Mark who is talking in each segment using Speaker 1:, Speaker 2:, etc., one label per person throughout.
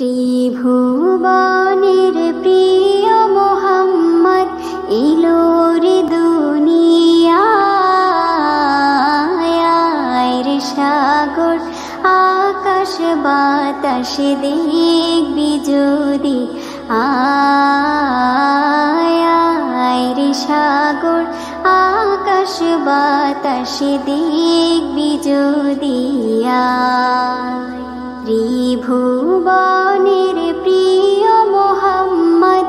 Speaker 1: ত্রিভুবনের প্রিয় মোহাম্মদ এলো রে দুনিয়ায় রে সাগর আকাশ বাতাস দেখবি যদি আয় রে সাগর আকাশ বাতাস দেখবি যদি ত্রিভুবনের প্রিয় মোহাম্মদ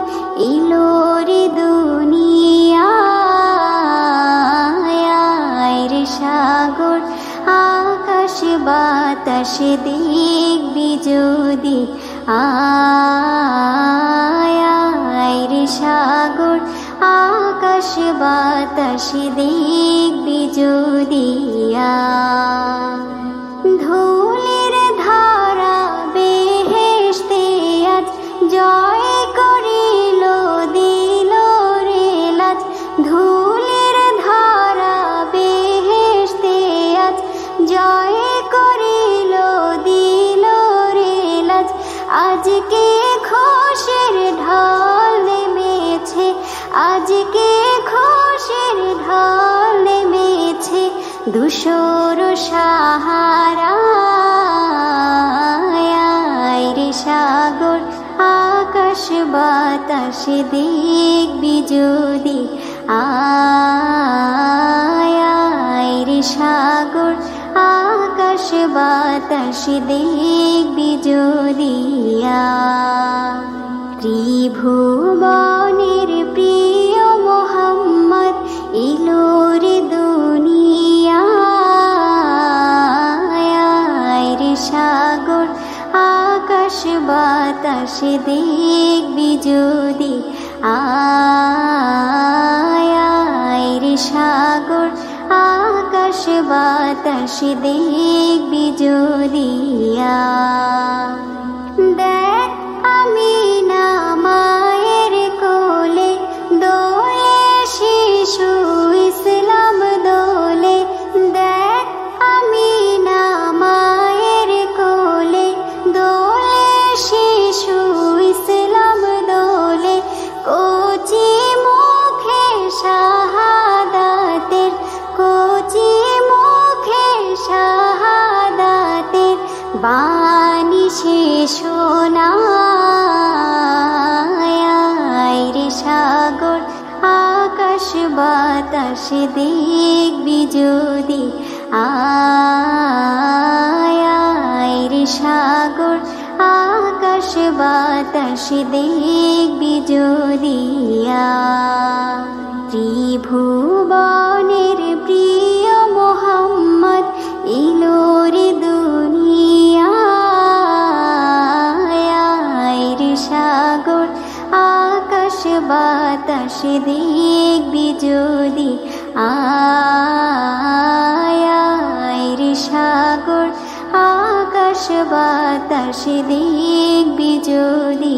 Speaker 1: এলো রে দুনিয়ায় রে সাগর আকাশ বাতাস দেখবি যদি আয় রে সাগর আকাশ বাতাস দেখবি যদি ধুলির ধারা বেহেশতে আজ জয় করিল দিল রে লাজ ধুলির ধারা বেহেশতে আজ জয় করিল দিল রে লাজ আজকে খুশির ঢল নেমেছে আজকে খুশির ঢল নেমেছে ধূসর সাহারা রে সাগর আকাশ বাতাস দেখবি যদি আয় রে সাগর আকাশ বাতাস দেখবি যদি ত্রিভুবনের প্রিয় মোহাম্মদ এলো রে দুনিয়ায় রে সাগর আকাশ বাতাস দেখবি যদি আয় রে সাগর আকাশ বাতাস দেখবি যদি দেখ আমিনা মায়ের কোলে দোলে শিশু ইসলাম দোলে দেখ আমিনা মায়ের কোলে দোলে শিশু ইসলাম দোলে কচি মুখে শাহাদাতের কচি মুখে শাহাদাতের বাণী সে শোনায় রে সাগর আকাশ বাতাস দেখবি যদি আয় রে সাগর আকাশ বাতাস দেখবি যদি ত্রিভুবনের প্রিয় মোহাম্মদ এলো রে দুনিয়ায় রে সাগর আকাশ বাতাস দেখবি যদি আয় রে সাগর আকাশ বাতাস দেখবি যদি